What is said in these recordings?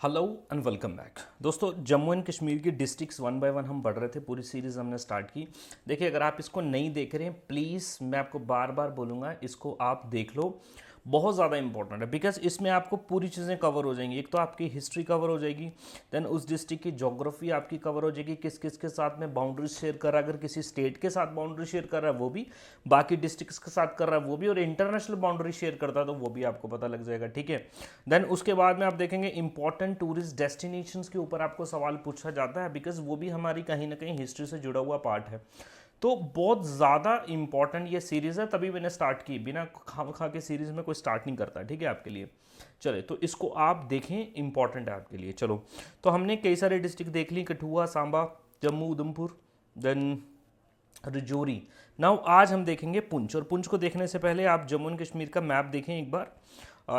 Hello and welcome back दोस्तों। Jammu and Kashmir की districts one by one हम पढ़ रहे थे, पूरी सीरीज़ हमने स्टार्ट की। देखिए, अगर आप इसको नहीं देख रहे हैं, प्लीज़ मैं आपको बार बार बोलूँगा, इसको आप देख लो। बहुत ज़्यादा इंपॉर्टेंट है बिकॉज इसमें आपको पूरी चीज़ें कवर हो जाएंगी। एक तो आपकी हिस्ट्री कवर हो जाएगी, देन उस डिस्ट्रिक्ट की जोग्राफी आपकी कवर हो जाएगी, किस किस के साथ में बाउंड्री शेयर कर रहा है, अगर किसी स्टेट के साथ बाउंड्री शेयर कर रहा है वो भी, बाकी डिस्ट्रिक्ट्स के साथ कर रहा है वो भी, और इंटरनेशनल बाउंड्री शेयर करता है तो वो भी आपको पता लग जाएगा। ठीक है, देन उसके बाद में आप देखेंगे इंपॉर्टेंट टूरिस्ट डेस्टिनेशंस के ऊपर आपको सवाल पूछा जाता है, बिकॉज वो भी हमारी कहीं ना कहीं हिस्ट्री से जुड़ा हुआ पार्ट है। तो बहुत ज़्यादा इंपॉर्टेंट ये सीरीज़ है, तभी मैंने स्टार्ट की। बिना खा खा के सीरीज़ में कोई स्टार्ट नहीं करता। ठीक है, आपके लिए चले तो इसको आप देखें, इंपॉर्टेंट है आपके लिए। चलो, तो हमने कई सारे डिस्ट्रिक्ट देख ली, कठुआ, सांबा, जम्मू, उधमपुर, देन रजौरी। नाउ आज हम देखेंगे पुंछ, और पुंछ को देखने से पहले आप जम्मू एंड कश्मीर का मैप देखें एक बार।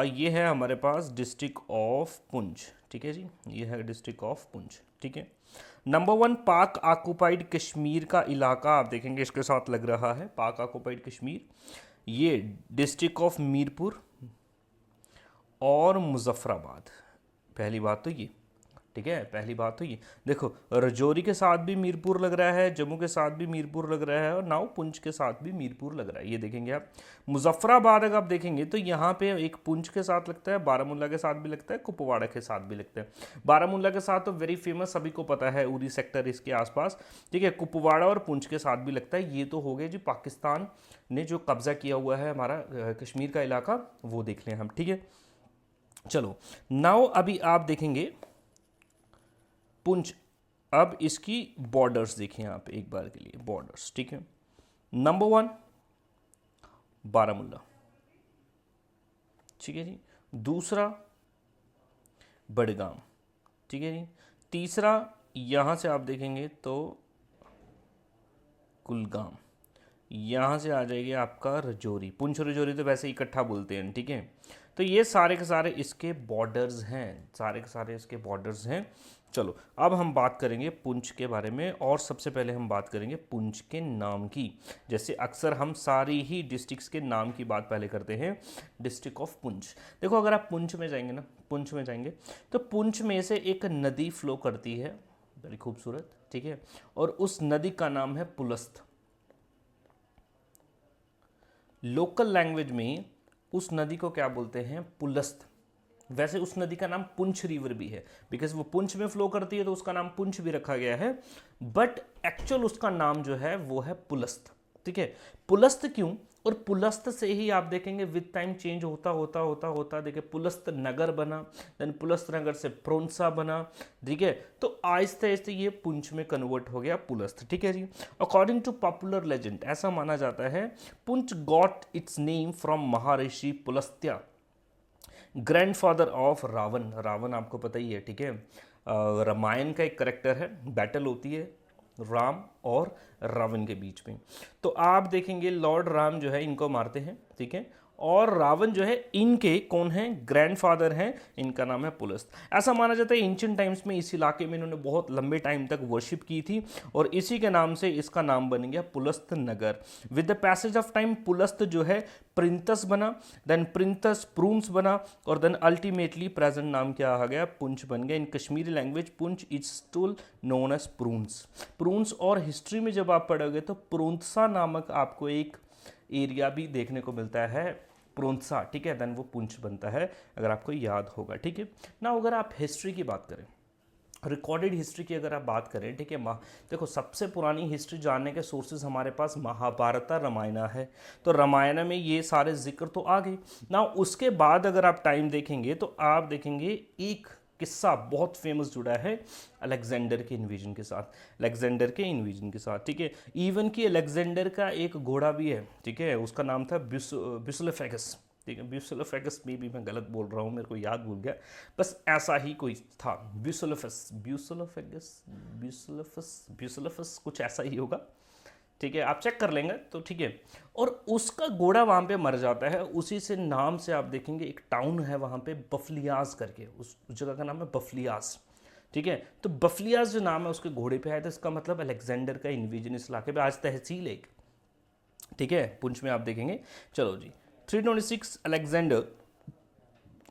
ये है हमारे पास डिस्ट्रिक्ट ऑफ पुंछ। ठीक है जी, ये है डिस्ट्रिक्ट ऑफ पुंछ। ठीक है, नंबर वन पाक ऑक्युपाइड कश्मीर का इलाका आप देखेंगे इसके साथ लग रहा है, पाक ऑक्युपाइड कश्मीर। ये डिस्ट्रिक्ट ऑफ मीरपुर और मुजफ्फराबाद। पहली बात तो ये, ठीक है, पहली बात तो ये देखो, रजौरी के साथ भी मीरपुर लग रहा है, जम्मू के साथ भी मीरपुर लग रहा है, और नाउ पुंछ के साथ भी मीरपुर लग रहा है। ये देखेंगे आप। मुजफ्फराबाद अगर आप देखेंगे तो यहाँ पे एक पुंछ के साथ लगता है, बारामूला के साथ भी लगता है, कुपवाड़ा के साथ भी लगता है। बारामूला के साथ तो वेरी फेमस, सभी को पता है, उरी सेक्टर इसके आसपास। ठीक है, कुपवाड़ा और पुंछ के साथ भी लगता है। ये तो हो गए जी पाकिस्तान ने जो कब्जा किया हुआ है हमारा कश्मीर का इलाका, वो देख लें हम। ठीक है, चलो नाउ अभी आप देखेंगे पुंछ। अब इसकी बॉर्डर्स देखिए आप एक बार के लिए, बॉर्डर्स। ठीक है, नंबर वन बारामूला, ठीक है जी। दूसरा बडगाम, ठीक है जी। तीसरा यहां से आप देखेंगे तो कुलगाम। यहाँ से आ जाएगी आपका रजौरी। पुंछ रजौरी तो वैसे इकट्ठा बोलते हैं। ठीक है, तो ये सारे के सारे इसके बॉर्डर्स हैं, सारे के सारे इसके बॉर्डर्स हैं। चलो, अब हम बात करेंगे पुंछ के बारे में, और सबसे पहले हम बात करेंगे पुंछ के नाम की। जैसे अक्सर हम सारी ही डिस्ट्रिक्ट्स के नाम की बात पहले करते हैं। डिस्ट्रिक्ट ऑफ पुंछ, देखो अगर आप पुंछ में जाएंगे ना, पुंछ में जाएंगे तो पुंछ में से एक नदी फ्लो करती है, बड़ी खूबसूरत। ठीक है, और उस नदी का नाम है पुलस्त। लोकल लैंग्वेज में उस नदी को क्या बोलते हैं? पुलस्त। वैसे उस नदी का नाम पुंछ रिवर भी है, बिकॉज वो पुंछ में फ्लो करती है तो उसका नाम पुंछ भी रखा गया है, बट एक्चुअल उसका नाम जो है वो है पुलस्त। ठीक है, पुलस्त क्यों? और पुलस्त से ही आप देखेंगे विद टाइम चेंज होता होता होता होता, देखिए पुलस्त नगर बना, देन पुलस्त नगर से प्रोंसा बना। ठीक है, तो आहिस्ते आहिस्ते ये पुंछ में कन्वर्ट हो गया पुलस्त। ठीक है जी, अकॉर्डिंग टू पॉपुलर लेजेंड ऐसा माना जाता है Poonch got its name from Maharshi Pulastya, grandfather of Ravan. Ravan आपको पता ही है। ठीक है, रामायण का एक करेक्टर है, बैटल होती है राम और रावण के बीच में, तो आप देखेंगे लॉर्ड राम जो है इनको मारते हैं। ठीक है, और रावण जो है इनके कौन है? ग्रैंडफादर हैं, इनका नाम है पुलस्त। ऐसा माना जाता है एंशिएंट टाइम्स में इस इलाके में इन्होंने बहुत लंबे टाइम तक वर्शिप की थी, और इसी के नाम से इसका नाम बन गया Pulast Nagar. With the passage of time Pulast जो है प्रिंतस बना, देन प्रिंतस प्रूंस बना, और देन अल्टीमेटली प्रेजेंट नाम क्या आ गया? पुंछ बन गया। In Kashmiri language Poonch is still known as Prunts. Prunts, और हिस्ट्री में जब आप पढ़ोगे तो प्रोंसा नामक आपको एक एरिया भी देखने को मिलता है, प्रोंसा। ठीक है, देन वो पुंछ बनता है, अगर आपको याद होगा। ठीक है ना, अगर आप हिस्ट्री की बात करें, रिकॉर्डेड हिस्ट्री की अगर आप बात करें, ठीक है, देखो सबसे पुरानी हिस्ट्री जानने के सोर्सेज हमारे पास महाभारत रामायण है, तो रामायण में ये सारे जिक्र तो आ गए ना। उसके बाद अगर आप टाइम देखेंगे तो आप देखेंगे एक किस्सा बहुत फेमस जुड़ा है अलेक्जेंडर के इन्वेजन के साथ, अलेक्जेंडर के इन्वेजन के साथ। ठीक है, इवन कि अलेक्जेंडर का एक घोड़ा भी है। ठीक है, उसका नाम था ब्यूसुलफेगस। ठीक है, ब्यूसुलफेगस में भी मैं गलत बोल रहा हूँ, मेरे को याद भूल गया, बस ऐसा ही कोई था। ब्यूसुलफस ब्यूसुलफेगस ब्यूसुलफस ब्यूसुलफस कुछ ऐसा ही होगा। ठीक है, आप चेक कर लेंगे तो। ठीक है, और उसका घोड़ा वहाँ पे मर जाता है, उसी से नाम से आप देखेंगे एक टाउन है वहाँ पे बफलियाज करके, उस जगह का नाम है बफलियाज। ठीक है, तो बफलियाज जो नाम है उसके घोड़े पे आया था, इसका मतलब अलेक्जेंडर का इन्वेजन इस इलाके पे। आज तहसील एक, ठीक है, पुंछ में आप देखेंगे। चलो जी, 326 अलेक्जेंडर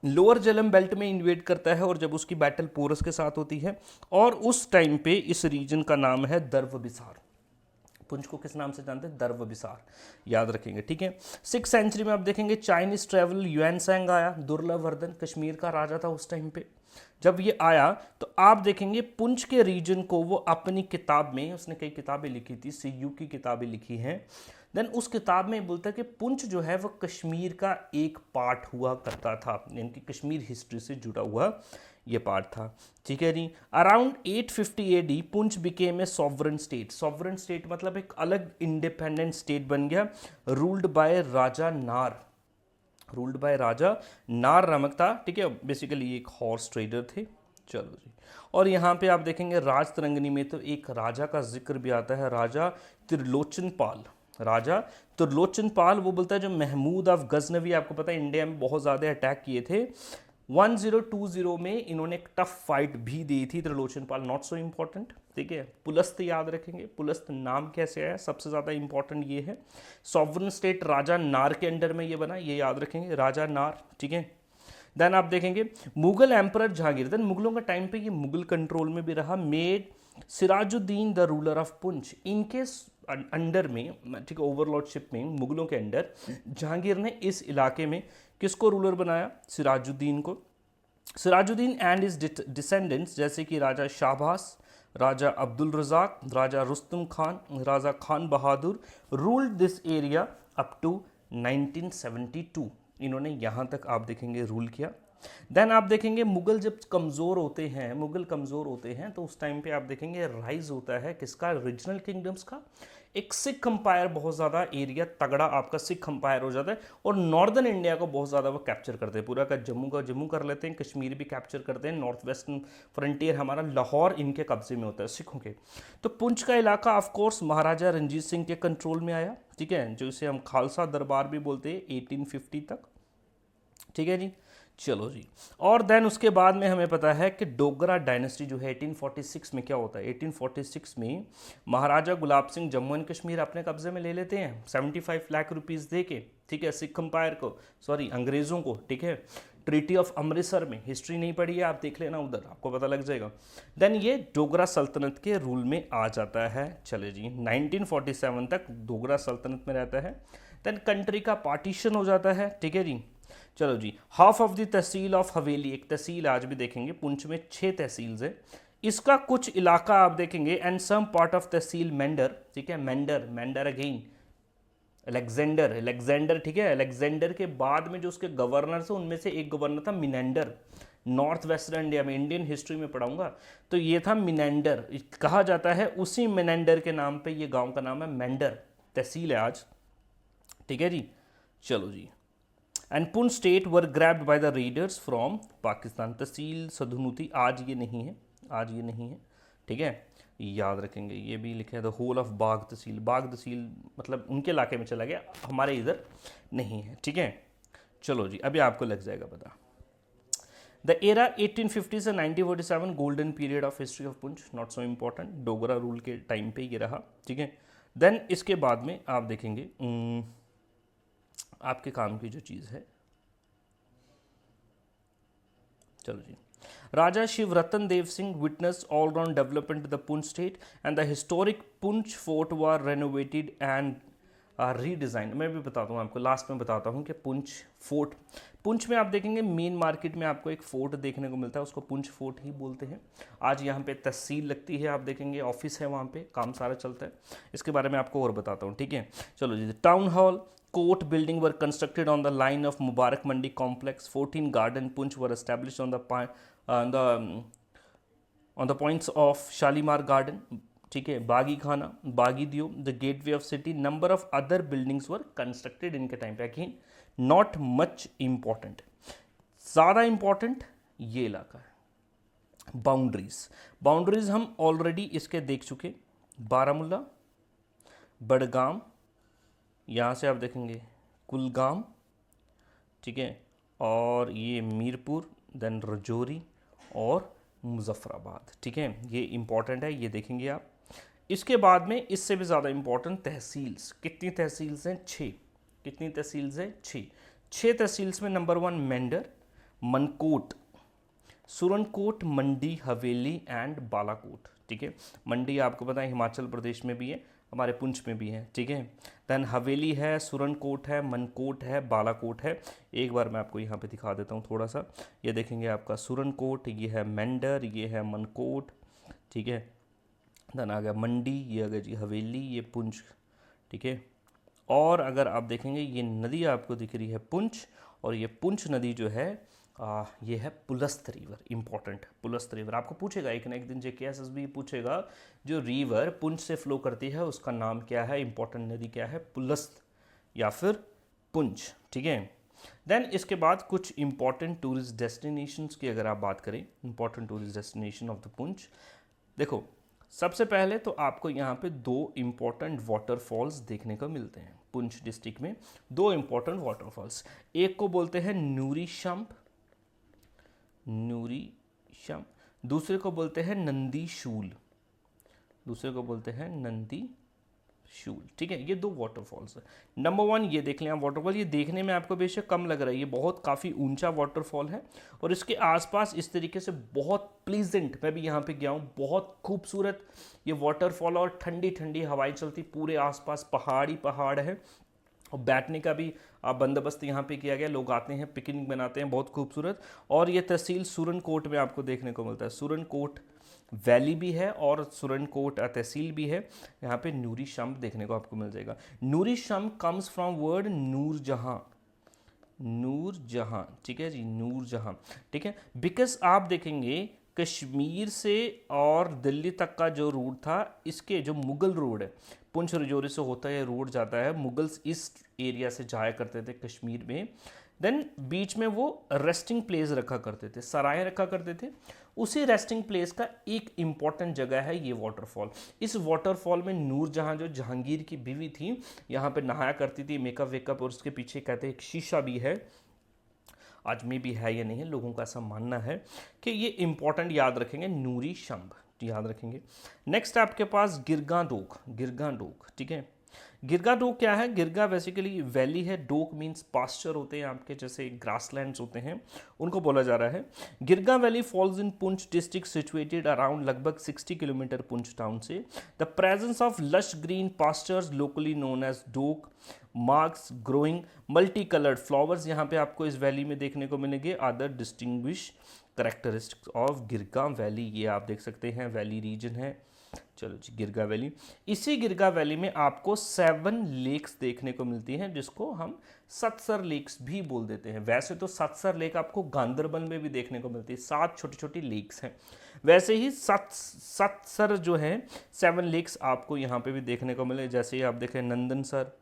लोअर झेलम बेल्ट में इन्वेड करता है और जब उसकी बैटल पोरस के साथ होती है, और उस टाइम पे इस रीजन का नाम है दर्वबिसार। पुंछ को किस नाम से जानते हैं? दर्वबिसार, याद रखेंगे, ठीक है। 6th सेंचुरी में आप देखेंगे चाइनीज ट्रेवल युएनसैंग आया, दुर्लभवर्धन कश्मीर का राजा था उस टाइम पे। जब ये आया तो आप देखेंगे पुंछ के रीजन को वो अपनी किताब में, उसने कई किताबें लिखी थी, सीयू की किताबें लिखी हैं, देन उस किताब में बोलता है कि पुंछ जो है वो कश्मीर का एक पार्ट हुआ करता था, यानी कि कश्मीर हिस्ट्री से जुड़ा हुआ ये पार्ट था, ठीक है जी। Around 850 AD Poonch became a sovereign state. Sovereign state मतलब एक अलग इंडिपेंडेंट स्टेट बन गया, रूल्ड बाय राजा नार, रूल्ड बाय राजा नार नामक था, ठीक है। बेसिकली ये एक हॉर्स ट्रेडर थे। चलो जी, और यहाँ पे आप देखेंगे राज तरंगिणी में तो एक राजा का जिक्र भी आता है, राजा त्रिलोचन पाल। राजा त्रिलोचन पाल वो बोलता है जो महमूद ऑफ गजनवी, आपको पता है इंडिया में बहुत ज़्यादा अटैक किए थे, 1020 में इन्होंने एक टफ फाइट भी दी थी त्रिलोचन पाल, नॉट सो इंपॉर्टेंट, ठीक है। पुलस्त याद रखेंगे, पुलस्त नाम कैसे आया, सबसे ज़्यादा इंपॉर्टेंट ये है। सॉवरन स्टेट राजा नार के अंडर में ये बना, ये याद रखेंगे, राजा नार, ठीक है। देन आप देखेंगे मुगल एम्परर जहांगीर, देन मुगलों का टाइम पे ये मुगल कंट्रोल में भी रहा, made Sirajuddin the ruler of Poonch, इनके अंडर में, ठीक है, ओवरलॉर्डशिप में मुगलों के अंडर जहांगीर ने इस इलाके में किसको रूलर बनाया? सिराजुद्दीन को। सिराजुद्दीन एंड इज डिसेंडेंट्स जैसे कि Raja Shahbaz, Raja Abdul Razzaq, Raja Rustam Khan, Raja Khan Bahadur ruled this area up to 1972, इन्होंने यहाँ तक आप देखेंगे रूल किया। देन आप देखेंगे मुगल जब कमज़ोर होते हैं, मुगल कमज़ोर होते हैं तो उस टाइम पे आप देखेंगे राइज होता है किसका? रीजनल किंगडम्स का। एक सिख अंपायर, बहुत ज़्यादा एरिया तगड़ा आपका सिख अंपायर हो जाता है, और नॉर्दर्न इंडिया को बहुत ज़्यादा वो कैप्चर करते हैं, पूरा का जम्मू कर लेते हैं, कश्मीर भी कैप्चर करते हैं, नॉर्थ वेस्टर्न फ्रंटियर हमारा लाहौर इनके कब्जे में होता है सिखों के। तो पुंछ का इलाका ऑफ कोर्स महाराजा रंजीत सिंह के कंट्रोल में आया, ठीक है, जो इसे हम खालसा दरबार भी बोलते हैं 1850 तक, ठीक है जी। चलो जी, और देन उसके बाद में हमें पता है कि डोगरा डायनेस्टी जो है 1846 में क्या होता है? 1846 में महाराजा गुलाब सिंह जम्मू एंड कश्मीर अपने कब्जे में ले लेते हैं 75 लाख रुपीस दे के, ठीक है, सिख अंपायर को, सॉरी अंग्रेज़ों को, ठीक है। ट्रीटी ऑफ अमृतसर में, हिस्ट्री नहीं पढ़ी है आप देख लेना उधर, आपको पता लग जाएगा। देन ये डोगरा सल्तनत के रूल में आ जाता है। चले जी, 1947 तक डोगरा सल्तनत में रहता है। देन कंट्री का पार्टीशन हो जाता है, ठीक है जी। चलो जी, half of the tehsil of Haveli, एक तहसील आज भी देखेंगे, पुंछ में 6 तहसील्स है, इसका कुछ इलाका आप देखेंगे, एंड सम पार्ट ऑफ तहसील मेंडर, ठीक है, मेंडर अगेन अलेक्जेंडर, ठीक है। अलेक्जेंडर के बाद में जो उसके गवर्नर थे उनमें से एक गवर्नर था मिनेंडर, नॉर्थ वेस्टर्न इंडिया में, इंडियन हिस्ट्री में पढ़ाऊंगा, तो ये था मिनेंडर, कहा जाता है उसी मिनेंडर के नाम पे ये गांव का नाम है मेंडर, तहसील है आज, ठीक है जी। चलो जी, and Poonch state were grabbed by the raiders from Pakistan, tehsil Sudhnoti आज ये नहीं है, आज ये नहीं है, ठीक है, याद रखेंगे। ये भी लिखा है द होल ऑफ बाग तहसील, बाग तहसील मतलब उनके इलाके में चला गया, हमारे इधर नहीं है, ठीक है। चलो जी, अभी आपको लग जाएगा पता। द एरा 1850 से 1947 golden period of history of Poonch, not so important, Dogra rule के टाइम पे ये रहा, ठीक है। देन इसके बाद में आप देखेंगे आपके काम की जो चीज़ है, चलो जी, Raja Shivratan Dev Singh witness all round development the Poonch state and the historic Poonch fort were renovated and redesign. मैं भी बताता हूँ आपको, लास्ट में बताता हूँ कि पुंछ फोर्ट, पुंछ में आप देखेंगे मेन मार्केट में आपको एक फोर्ट देखने को मिलता है, उसको पुंछ फोर्ट ही बोलते हैं। आज यहाँ पे तहसील लगती है, आप देखेंगे ऑफिस है वहाँ पे, काम सारा चलता है, इसके बारे में आपको और बताता हूँ, ठीक है। चलो जी, town hall court building were constructed on the line of Mubarak Mandi complex. 14 garden punch were established on the points of Shalimar Garden. ठीक है, बागी खाना, बागी दियो, the gateway of city, number of other buildings were constructed इनके time पे। Again not much important, ज़्यादा important ये इलाका है। बाउंड्रीज हम ऑलरेडी इसके देख चुके, बारामूला, बडगाम, यहाँ से आप देखेंगे कुलगाम, ठीक है, और ये मीरपुर, देन रजौरी और मुजफ्फराबाद, ठीक है, ये इंपॉर्टेंट है, ये देखेंगे आप। इसके बाद में इससे भी ज़्यादा इंपॉर्टेंट तहसील्स, कितनी तहसील्स हैं? 6। कितनी तहसील्स हैं? 6 तहसील्स में number 1 Mendhar, Mankot, Surankote, Mandi, Haveli and Balakot. ठीक है, मंडी आपको पता है हिमाचल प्रदेश में भी है, हमारे पुंछ में भी है। ठीक है, देन हवेली है, सुरनकोट है, मनकोट है, बालाकोट है। एक बार मैं आपको यहाँ पे दिखा देता हूँ थोड़ा सा। ये देखेंगे आपका सुरनकोट, ये है मेंढर, ये है मनकोट। ठीक है, देन आ गया मंडी, ये आ गया जी हवेली, ये पुंछ। ठीक है, और अगर आप देखेंगे ये नदी आपको दिख रही है पुंछ, और ये पुंछ नदी जो है ये है Pulast river. Important, Pulast river आपको पूछेगा एक ना एक दिन, JKSSB पूछेगा जो रिवर पुंछ से फ्लो करती है उसका नाम क्या है, इंपॉर्टेंट नदी क्या है, पुलस्त या फिर पुंछ। ठीक है, देन इसके बाद कुछ इंपॉर्टेंट टूरिस्ट डेस्टिनेशंस की अगर आप बात करें, important tourist destination of the Poonch, देखो सबसे पहले तो आपको यहाँ पे दो इम्पॉर्टेंट वाटरफॉल्स देखने को मिलते हैं पुंछ डिस्ट्रिक्ट में। दो इम्पॉर्टेंट वाटरफॉल्स, एक को बोलते हैं नूरी शंप, नूरी शंप, दूसरे को बोलते हैं नंदी शूल, दूसरे को बोलते हैं नंदी शूल। ठीक है, ये दो वाटरफॉल्स है। नंबर 1 ये देख लें आप वाटरफॉल, ये देखने में आपको बेशक कम लग रहा है, ये बहुत काफ़ी ऊंचा वाटरफॉल है और इसके आसपास इस तरीके से बहुत प्लीजेंट, मैं भी यहाँ पे गया हूँ, बहुत खूबसूरत ये वाटरफॉल और ठंडी ठंडी हवाएं चलती, पूरे आसपास पहाड़ ही पहाड़ है और बैठने का भी बंदोबस्त यहाँ पे किया गया, लोग आते हैं पिकनिक बनाते हैं, बहुत खूबसूरत। और ये तहसील सुरनकोट में आपको देखने को मिलता है, सुरनकोट वैली भी है और सुरनकोट तहसील भी है। यहाँ पे नूरी शंप देखने को आपको मिल जाएगा। नूरी शंप कम्स फ्रॉम वर्ड नूर जहां, नूर जहां। ठीक है जी, नूर जहां। ठीक है, बिकॉज आप देखेंगे कश्मीर से और दिल्ली तक का जो रूट था, इसके जो मुगल रोड है, पुंछ रजौरी से होता है रोड जाता है, मुगल्स इस एरिया से जाया करते थे कश्मीर में। देन बीच में वो रेस्टिंग प्लेस रखा करते थे, सराय रखा करते थे, उसी रेस्टिंग प्लेस का एक इम्पॉर्टेंट जगह है ये वाटरफॉल। इस वाटरफॉल में नूरजहां जो जहांगीर की बीवी थी यहाँ पे नहाया करती थी, मेकअप वेकअप, और उसके पीछे कहते हैं एक शीशा भी है, आज में भी है या नहीं है, लोगों का ऐसा मानना है कि ये इंपॉर्टेंट याद रखेंगे, नूरी शंभ याद रखेंगे। नेक्स्ट आपके पास गिरगा डोक, गिरगा डोक। ठीक है, गिरगा डोक क्या है, गिरगा बेसिकली वैली है, डोक मीन्स पास्चर होते हैं आपके, जैसे ग्रासलैंड्स होते हैं उनको बोला जा रहा है। Girga valley falls in Poonch district situated around लगभग 60 किलोमीटर पुंछ टाउन से। The presence of lush green pastures locally known as dhok marks growing multi coloured flowers यहाँ पे आपको इस वैली में देखने को मिलेंगे। Other distinguish characteristics of Girga valley, ये आप देख सकते हैं वैली रीजन है। चलो जी, गिरगा वैली, इसी गिरगा वैली में आपको 7 लेक्स देखने को मिलती हैं जिसको हम सतसर लेक्स भी बोल देते हैं। वैसे तो सतसर लेक आपको गांदरबल में भी देखने को मिलती है, 7 छोटी छोटी लेक्स हैं, वैसे ही सतसर जो है 7 लेक्स आपको यहाँ पे भी देखने को मिले। जैसे ही आप देखें नंदनसर,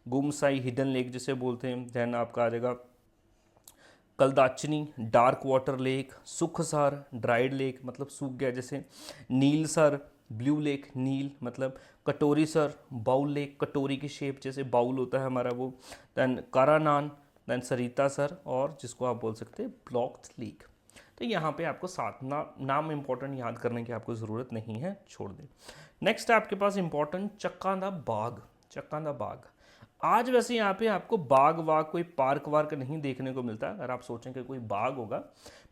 गुमसाई हिडन लेक जिसे बोलते हैं, देन आपका आ जाएगा Kaldachni dark water lake, Sukhsar dried lake मतलब सूख गया जैसे, नीलसर ब्लू लेक, नील मतलब, कटोरी सर बाउल लेक, कटोरी की शेप जैसे बाउल होता है हमारा वो, दैन कारानान, दैन सरिता सर, और जिसको आप बोल सकते हैं ब्लॉक्ड लेक। तो यहाँ पे आपको 7 नाम इंपॉर्टेंट याद करने की आपको ज़रूरत नहीं है, छोड़ दें। नेक्स्ट आपके पास इंपॉर्टेंट चक्का दा बाग, चक्का दा बाग। आज वैसे यहाँ पे आपको बाग वाग कोई पार्क वार्क नहीं देखने को मिलता, अगर आप सोचें कि कोई बाग होगा,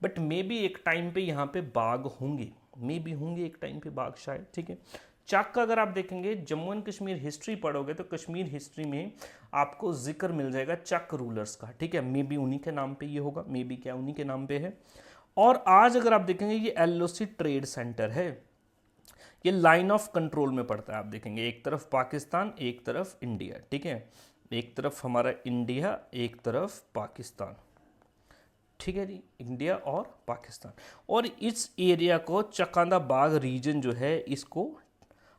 बट मे बी एक टाइम पे यहाँ पे बाग होंगे, मे बी होंगे एक टाइम पे बाग शायद। ठीक है, चक का अगर आप देखेंगे जम्मू एंड कश्मीर हिस्ट्री पढ़ोगे तो कश्मीर हिस्ट्री में आपको जिक्र मिल जाएगा चक रूलर्स का। ठीक है, मे बी उन्हीं के नाम पे ये होगा, मे बी क्या उन्हीं के नाम पे है। और आज अगर आप देखेंगे ये LOC ट्रेड सेंटर है, ये लाइन ऑफ कंट्रोल में पड़ता है। आप देखेंगे एक तरफ पाकिस्तान, एक तरफ इंडिया। ठीक है, एक तरफ हमारा इंडिया, एक तरफ पाकिस्तान। ठीक है जी, इंडिया और पाकिस्तान, और इस एरिया को चकांदा बाग रीजन जो है इसको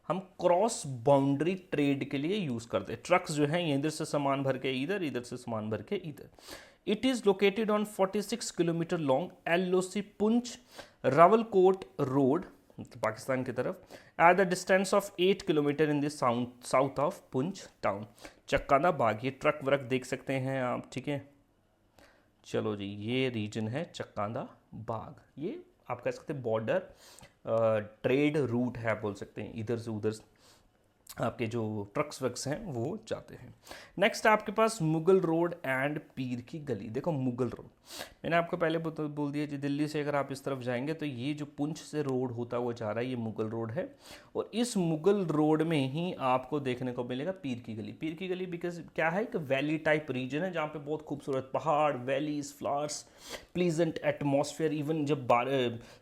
हम क्रॉस बाउंड्री ट्रेड के लिए यूज़ करते हैं। ट्रक्स जो हैं इधर से सामान भर के इधर, इधर से सामान भर के इधर। It is located on 46 kilometre long LOC Poonch Rawalakot road Pakistan की तरफ, at the distance of 8 kilometre in the south of Poonch town. Chakkada Bagh, ये ट्रक व्रक देख सकते हैं आप। ठीक है, चलो जी, ये रीजन है चक्कादा बाग, ये आप कह सकते हैं बॉर्डर ट्रेड रूट है, आप बोल सकते हैं इधर से उधर आपके जो ट्रक्स वक्स हैं वो जाते हैं। नेक्स्ट आपके पास मुगल रोड एंड पीर की गली। देखो मुगल रोड मैंने आपको पहले बोल दिया जी, दिल्ली से अगर आप इस तरफ जाएंगे तो ये जो पुंछ से रोड होता हुआ जा रहा है ये मुगल रोड है, और इस मुगल रोड में ही आपको देखने को मिलेगा पीर की गली। पीर की गली बिकॉज क्या है, एक वैली टाइप रीजन है जहाँ पे बहुत खूबसूरत पहाड़, valleys, flowers, pleasant atmosphere, even जब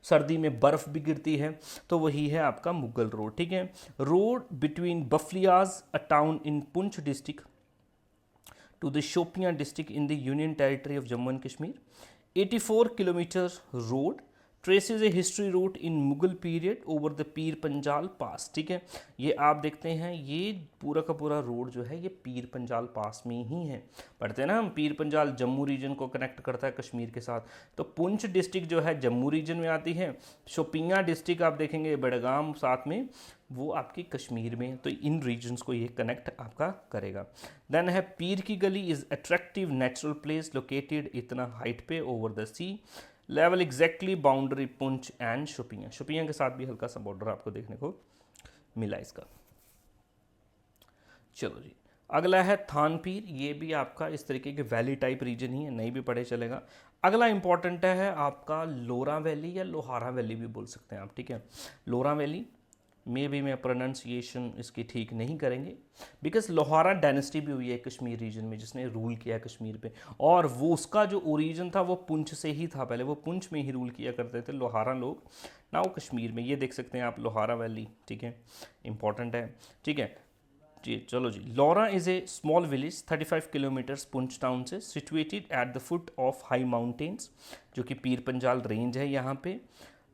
सर्दी में बर्फ़ भी गिरती है तो वही है आपका मुगल रोड। ठीक है, road between Baflias, a town in Punch district, to the Shopian district in the Union Territory of Jammu and Kashmir. 84 kilometer road traces a history route in Mughal period over the Pir Panjal पास। ठीक है, ये आप देखते हैं ये पूरा का पूरा रोड जो है ये पीर पंजाल पास में ही है। पढ़ते हैं ना हम, पीर पंजाल जम्मू रीजन को कनेक्ट करता है कश्मीर के साथ, तो पुंछ डिस्ट्रिक्ट जो है जम्मू रीजन में आती है, शोपियां डिस्ट्रिक्ट आप देखेंगे बेड़गाम साथ में वो आपकी कश्मीर में, तो इन रीजन्स को ये कनेक्ट आपका करेगा। देन है Pir Ki Gali is attractive natural place located इतना हाइट पे over the sea level exactly boundary Poonch and Shopian. Shopian के साथ भी हल्का सा बॉर्डर आपको देखने को मिला इसका। चलो जी, अगला है थानपीर। ये भी आपका इस तरीके के वैली टाइप रीजन ही है, नहीं भी पढ़े चलेगा। अगला इंपॉर्टेंट है आपका लोरा वैली या लोहारा वैली भी बोल सकते हैं आप। ठीक है, लोरा वैली में भी मैं प्रोनाउंसिएशन इसकी ठीक नहीं करेंगे बिकॉज लोहारा डायनेस्टी भी हुई है कश्मीर रीजन में जिसने रूल किया कश्मीर पे, और वो उसका जो ओरिजिन था वो पुंछ से ही था, पहले वो पुंछ में ही रूल किया करते थे लोहारा लोग, ना वो कश्मीर में। ये देख सकते हैं आप लोहारा वैली। ठीक है, इंपॉर्टेंट है। ठीक है जी, चलो जी, Lora is a small village 35 kilometres Poonch town से, situated at the foot of high mountains, जो कि पीर पंजाल रेंज है यहाँ पे।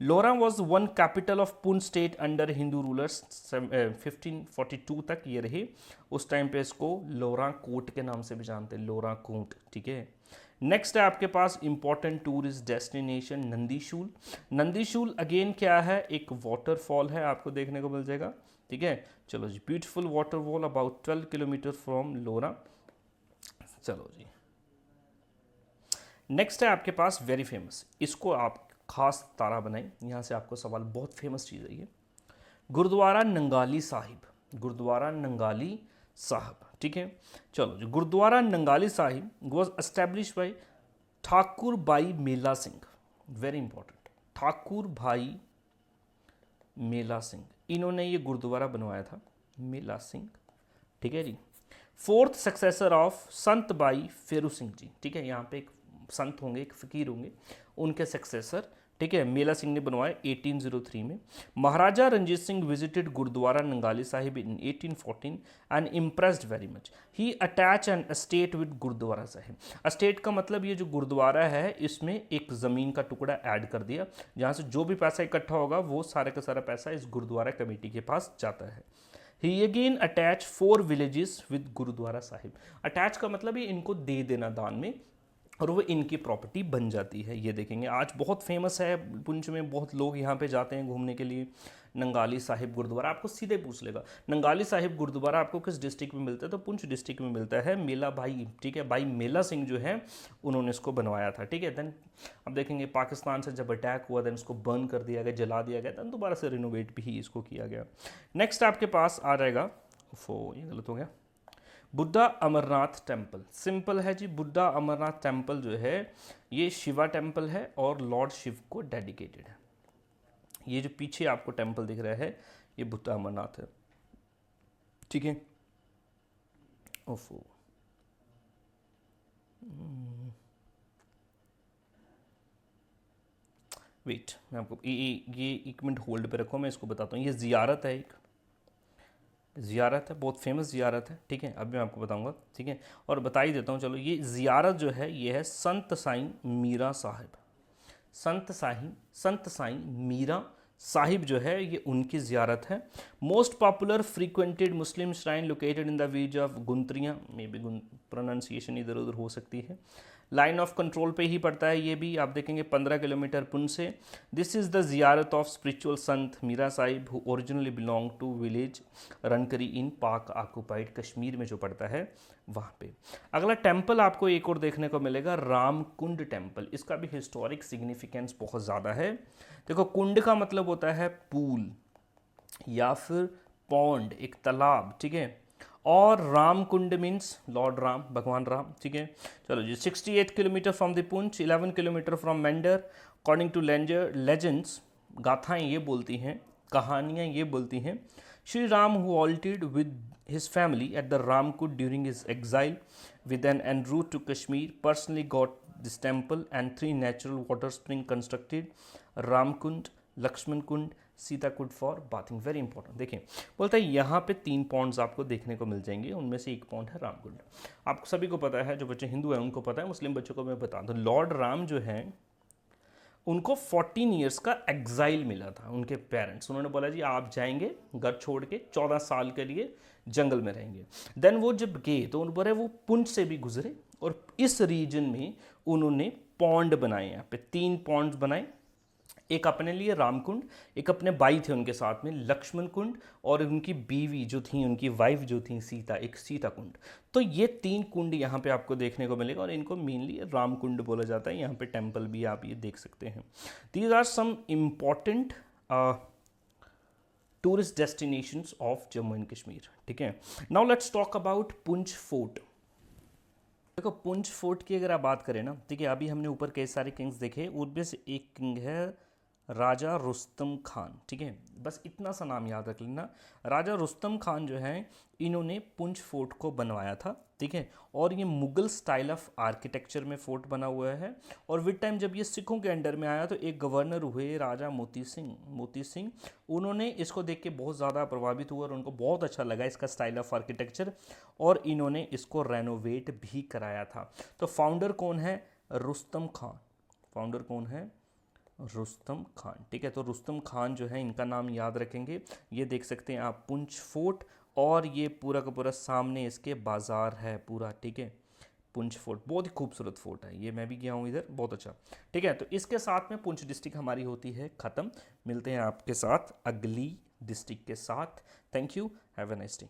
Lora was one capital of Poonch state under Hindu rulers 1542 तक ये रही। उस टाइम पे इसको लोरा कोट के नाम से भी जानते हैं, लोरा कोट। ठीक है, नेक्स्ट है आपके पास इंपॉर्टेंट टूरिस्ट डेस्टिनेशन नंदीशूल। नंदीशूल अगेन क्या है, एक वाटरफॉल है, आपको देखने को मिल जाएगा। ठीक है, चलो जी, beautiful waterfall about 12 kilometre from Lora. चलो जी, नेक्स्ट है आपके पास वेरी फेमस, इसको आप खास तारा बनाएं, यहाँ से आपको सवाल, बहुत फेमस चीज़ है ये, गुरुद्वारा नंगाली साहिब। गुरुद्वारा नंगाली साहब। ठीक है, चलो जी, Gurdwara Nangali Sahib was establish by Thakur Bhai Mela Singh. Very important, Thakur Bhai Mela Singh, इन्होंने ये गुरुद्वारा बनवाया था, मेला सिंह। ठीक है जी, fourth successor of Sant by फेरू सिंह जी। ठीक है, यहाँ पे एक संत होंगे, एक फकीर होंगे, उनके सक्सेसर। ठीक है, मेला सिंह ने बनवाया 1803 में। Maharaja Ranjit Singh visited Gurdwara Nangali Sahib in 1814 and impressed very much. He attach an estate with Gurdwara Sahib. Estate का मतलब ये जो गुरुद्वारा है इसमें एक ज़मीन का टुकड़ा ऐड कर दिया, जहाँ से जो भी पैसा इकट्ठा होगा वो सारा का सारा पैसा इस गुरुद्वारा कमेटी के पास जाता है। He again attach 4 villages with Gurdwara Sahib. Attach का मतलब ये इनको दे देना दान में, और वो इनकी प्रॉपर्टी बन जाती है। ये देखेंगे आज बहुत फेमस है पुंछ में, बहुत लोग यहाँ पे जाते हैं घूमने के लिए। नंगाली साहिब गुरुद्वारा आपको सीधे पूछ लेगा, नंगाली साहिब गुरुद्वारा आपको किस डिस्ट्रिक्ट में मिलता है, तो पुंछ डिस्ट्रिक्ट में मिलता है। मेला भाई, ठीक है, भाई मेला सिंह जो है उन्होंने इसको बनवाया था। ठीक है, देन अब देखेंगे पाकिस्तान से जब अटैक हुआ देन इसको बर्न कर दिया गया, जला दिया गया, देन दोबारा से रिनोवेट भी इसको किया गया। नेक्स्ट आपके पास आ जाएगा, ये गलत हो गया, बुद्धा अमरनाथ टेम्पल। सिंपल है जी, बुद्धा अमरनाथ टेम्पल जो है ये शिवा टेम्पल है और लॉर्ड शिव को डेडिकेटेड है। ये जो पीछे आपको टेम्पल दिख रहा है ये बुद्धा अमरनाथ है। ठीक है, ओफो, वेट, मैं आपको ये 1 मिनट होल्ड पे रखो, मैं इसको बताता हूँ। ये ज़ियारत है, एक ज़ियारत है, बहुत फेमस ज़ियारत है। ठीक है, अभी मैं आपको बताऊंगा। ठीक है, और बता ही देता हूँ, चलो, ये ज़ियारत जो है ये है संत साईं मीरा साहिब। संत साईं मीरा साहिब जो है ये उनकी ज़ियारत है। Most popular frequented Muslim shrine located in the village of Guntrian, may be pronunciation इधर उधर हो सकती है। लाइन ऑफ कंट्रोल पे ही पड़ता है ये भी, आप देखेंगे 15 किलोमीटर पुंछ से। This is the ziarat of spiritual sant Mira Sahib who originally belong to village Rankari in Pak occupied Kashmir में जो पड़ता है वहाँ पे। अगला टेम्पल आपको एक और देखने को मिलेगा, राम कुंड टेम्पल। इसका भी हिस्टोरिक सिग्निफिकेंस बहुत ज़्यादा है। देखो, कुंड का मतलब होता है पूल या फिर पॉन्ड, एक तालाब, ठीक है। और राम कुंड मीन्स लॉर्ड राम, भगवान राम, ठीक है। चलो जी, 68 kilometre from the Poonch, 11 kilometre from Mendhar. According to legends, गाथाएं ये बोलती हैं, कहानियाँ ये बोलती हैं, Shri Ram who halted with his family at the Ramkund during his exile with an en route to Kashmir personally got this temple and 3 natural water spring constructed, Ramkund, Lakshman Kund, Sita Kund for bathing. Very important. देखिए बोलता है यहाँ पे 3 Pond's आपको देखने को मिल जाएंगे, उनमें से एक पॉन्ड है रामकुंड। आपको सभी को पता है, जो बच्चे हिंदू हैं उनको पता है, मुस्लिम बच्चों को मैं बता दूँ, लॉर्ड राम जो है उनको 14 ईयर्स का एग्जाइल मिला था। उनके पेरेंट्स, उन्होंने बोला जी आप जाएंगे घर छोड़ के, 14 साल के लिए जंगल में रहेंगे। देन वो जब गए तो उन बोले वो पुंछ से भी गुजरे और इस रीजन में उन्होंने पॉन्ड बनाए, यहाँ पे 3 पॉन्ड्स बनाए, एक अपने लिए रामकुंड, एक अपने भाई थे उनके साथ में लक्ष्मण कुंड, और उनकी बीवी जो थी, उनकी वाइफ जो थी सीता, एक सीता कुंड। तो ये 3 कुंड यहाँ पे आपको देखने को मिलेगा और इनको मेनली राम कुंड बोला जाता है। यहाँ पे टेम्पल भी आप ये देख सकते हैं। These are some important tourist destinations of Jammu and Kashmir, ठीक है। Now let's talk about Poonch fort. देखो पुंछ फोर्ट की अगर आप बात करें ना, ठीक है, अभी हमने ऊपर कई सारे किंग्स देखे, उनमें से एक किंग है राजा रुस्तम खान, ठीक है। बस इतना सा नाम याद रख लेना, राजा रुस्तम खान जो है इन्होंने पुंछ फोर्ट को बनवाया था, ठीक है। और ये मुगल स्टाइल ऑफ आर्किटेक्चर में फोर्ट बना हुआ है। और विद टाइम जब ये सिखों के अंडर में आया तो एक गवर्नर हुए राजा मोती सिंह, उन्होंने इसको देख के बहुत ज़्यादा प्रभावित हुआ और उनको बहुत अच्छा लगा इसका स्टाइल ऑफ आर्किटेक्चर, और इन्होंने इसको रेनोवेट भी कराया था। तो फाउंडर कौन है? रुस्तम खान। फाउंडर कौन है? रुस्तम खान, ठीक है। तो रुस्तम खान जो है इनका नाम याद रखेंगे। ये देख सकते हैं आप पुंछ फोर्ट, और ये पूरा का पूरा सामने इसके बाजार है पूरा, ठीक है। पुंछ फोर्ट बहुत ही खूबसूरत फोर्ट है, ये मैं भी गया हूँ इधर, बहुत अच्छा, ठीक है। तो इसके साथ में पुंछ डिस्ट्रिक्ट हमारी होती है ख़त्म। मिलते हैं आपके साथ अगली डिस्ट्रिक्ट के साथ। Thank you, have a nice day.